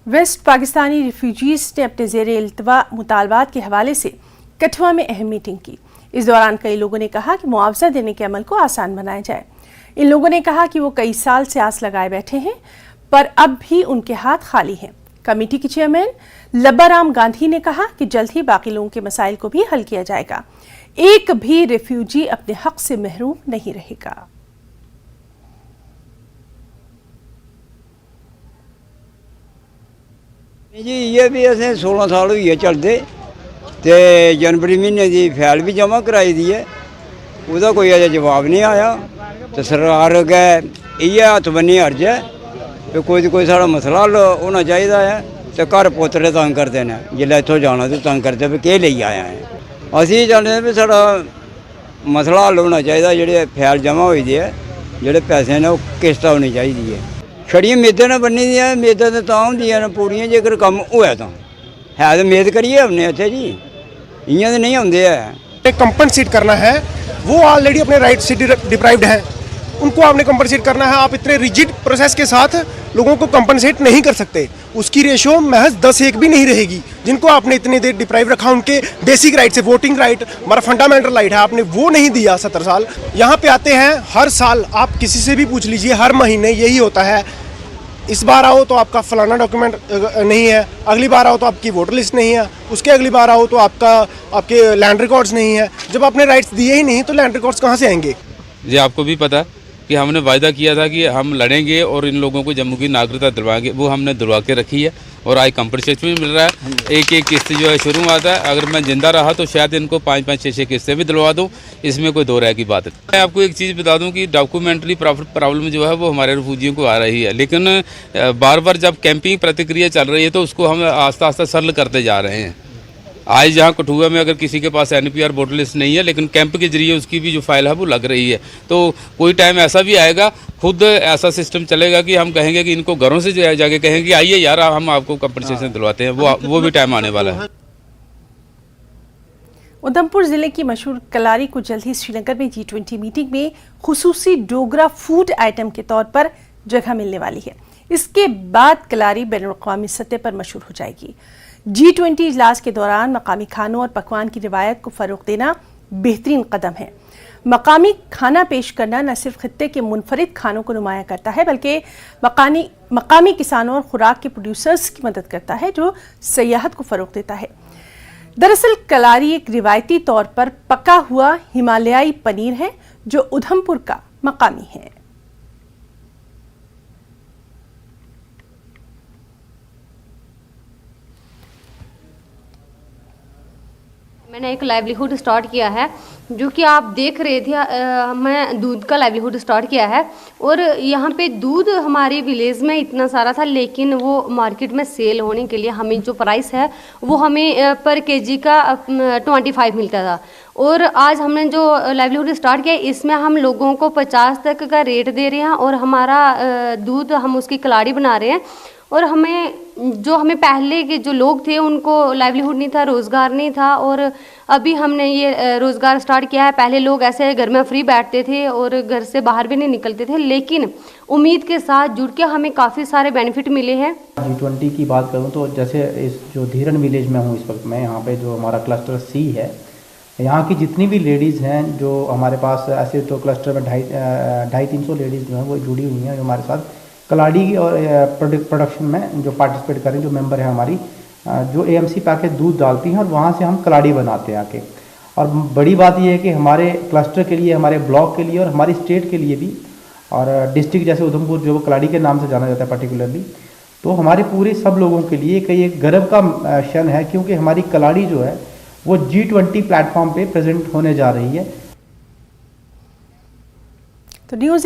Waste Pakistani refugees ने अपने ज़ेरे इल्तवा मुतालबात के हवाले से कठुआ में अहम मीटिंग की। इस दौरान कई लोगों ने कहा कि मुआवजा देने के अमल को आसान बनाया जाए। इन लोगों ने कहा कि वो कई साल से आस लगाए बैठे हैं, पर अब भी उनके हाथ खाली हैं। कमेटी के चेयरमैन लब्बाराम गांधी ने कहा कि जल्द ही बाकी लोगों के मसाइल को भी हल किया जाएगा। एक भी रिफ्यूजी अपने हक से महरूम नहीं रहेगा। जी ये भी असें 16 साल होई है चलते ते जनवरी महीने की फाइल भी जमा कराई दी है, उसका कोई अजे जवाब नहीं आया। तो सरकार अग्गें इयै हत्थ बन्नी अर्ज है कि कोई साढ़ा मसला हल होना चाहिए है। तो घर पोतरे तंग करते हैं, जिसलै इत्थों जाना तो तंग करते भी केह् लेई आया है। असीं चाहते भी साढ़ा मसला हल होना चाहिए, जेह्ड़े फाइल जमा होई दी है, जेह्ड़े पैसे ने किस्त होनी चाहिए है। छड़ियां मेदां ने बनी दियां, मेदां तो तां होंदियां न पूरियां जेकर कम्म होऐ तां, है तो मेद करिए हमने इत्थे जी, इयां तो नहीं होंदे है। कंपनसेट करना है, वो ऑलरेडी अपने राइट से डिप्राइव्ड हैं, उनको आपने कंपनसेट करना है। आप इतने रिजिड प्रोसेस के साथ लोगों को कंपनसेट नहीं कर सकते। उसकी रेशो महज 10-1 भी नहीं रहेगी। जिनको आपने इतनी देर डिप्राइव रखा, उनके बेसिक राइट से वोटिंग राइट, हमारा फंडामेंटल राइट है, आपने वो नहीं दिया 70 साल। यहाँ पे आते हैं हर साल, आप किसी से भी पूछ लीजिए, हर महीने यही होता है। इस बार आओ तो आपका फलाना डॉक्यूमेंट नहीं है, अगली बार आओ तो आपकी वोटर लिस्ट नहीं है, उसके अगली बार आओ तो आपके लैंड रिकॉर्ड्स नहीं है। जब आपने राइट्स दिए ही नहीं तो लैंड रिकॉर्ड्स कहाँ से आएंगे? जी आपको भी पता कि हमने वायदा किया था कि हम लड़ेंगे और इन लोगों को जम्मू की नागरिकता दिलवाएंगे, वो हमने दिलवा के रखी है और आज कंपनसेशन भी मिल रहा है। एक किस्त जो है शुरू आता है, अगर मैं जिंदा रहा तो शायद इनको 5-5, 6-6 किस्तें भी दिलवा दूँ, इसमें कोई दो राय की बात है। मैं आपको एक चीज़ बता दूं कि डॉक्यूमेंट्री प्रॉब्लम जो है वो हमारे रिफ्यूजियों को आ रही है, लेकिन बार बार जब कैंपिंग प्रतिक्रिया चल रही है तो उसको हम आस्ता आस्ता सरल करते जा रहे हैं। आज जहाँ कठुआ में अगर किसी के पास NPR वोटर लिस्ट नहीं है, लेकिन कैंप के जरिए उसकी भी जो फाइल है वो लग रही है, तो कोई टाइम ऐसा भी आएगा, खुद ऐसा सिस्टम चलेगा कि हम कहेंगे कि इनको घरों से जाके कहेंगे आइए यार हम आपको कंपनसेशन दिलवाते हैं। वो भी टाइम आने वाला है। उधमपुर जिले की मशहूर कलारी को जल्द ही श्रीनगर में G20 मीटिंग में खुसूसी डोगरा फूड आइटम के तौर पर जगह मिलने वाली है। इसके बाद कलारी बैनुल-अक़वामी सतह पर मशहूर हो जाएगी। G20 इजलास के दौरान मकामी खानों और पकवान की रिवायत को फ़रोग़ देना बेहतरीन कदम है। मकामी खाना पेश करना न सिर्फ खित्ते के मुनफरिद खानों को नुमाया करता है, बल्कि मकामी किसानों और खुराक के प्रोड्यूसर्स की मदद करता है, जो सयाहत को फ़रोग़ देता है। दरअसल कलारी एक रिवायती तौर पर पका हुआ हिमालयाई पनीर है, जो उधमपुर का मकामी है। मैंने एक लाइवलीहुड स्टार्ट किया है, जो कि आप देख रहे थे। मैं दूध का लाइवलीहुड स्टार्ट किया है, और यहाँ पे दूध हमारे विलेज में इतना सारा था, लेकिन वो मार्केट में सेल होने के लिए हमें जो प्राइस है वो हमें पर केजी का 25 मिलता था। और आज हमने जो लाइवलीहुड स्टार्ट किया, इसमें हम लोगों को 50 तक का रेट दे रहे हैं, और हमारा दूध हम उसकी कलाड़ी बना रहे हैं। और हमें पहले के जो लोग थे उनको लाइवलीहुड नहीं था, रोज़गार नहीं था, और अभी हमने ये रोज़गार स्टार्ट किया है। पहले लोग ऐसे घर में फ्री बैठते थे और घर से बाहर भी नहीं निकलते थे, लेकिन उम्मीद के साथ जुड़ के हमें काफ़ी सारे बेनिफिट मिले हैं। G20 की बात करूं तो जैसे इस जो धीरन विलेज में हूं इस वक्त मैं, यहाँ पे जो हमारा क्लस्टर C है, यहाँ की जितनी भी लेडीज़ हैं जो हमारे पास, ऐसे तो क्लस्टर में 250-300 लेडीज़ जो हैं वो जुड़ी हुई हैं, जो हमारे साथ कलाड़ी और प्रोडक्शन में जो पार्टिसिपेट करें, जो मेंबर है हमारी, जो AMC पैकेज दूध डालती हैं और वहाँ से हम कलाड़ी बनाते हैं आके। और बड़ी बात यह है कि हमारे क्लस्टर के लिए, हमारे ब्लॉक के लिए और हमारी स्टेट के लिए भी, और डिस्ट्रिक्ट जैसे उधमपुर जो कलाड़ी के नाम से जाना जाता है पर्टिकुलरली, तो हमारे पूरे सब लोगों के लिए कई एक गर्व का क्षण है, क्योंकि हमारी कलाड़ी जो है वो G20 प्लेटफॉर्म पे प्रेजेंट होने जा रही है। तो न्यूज़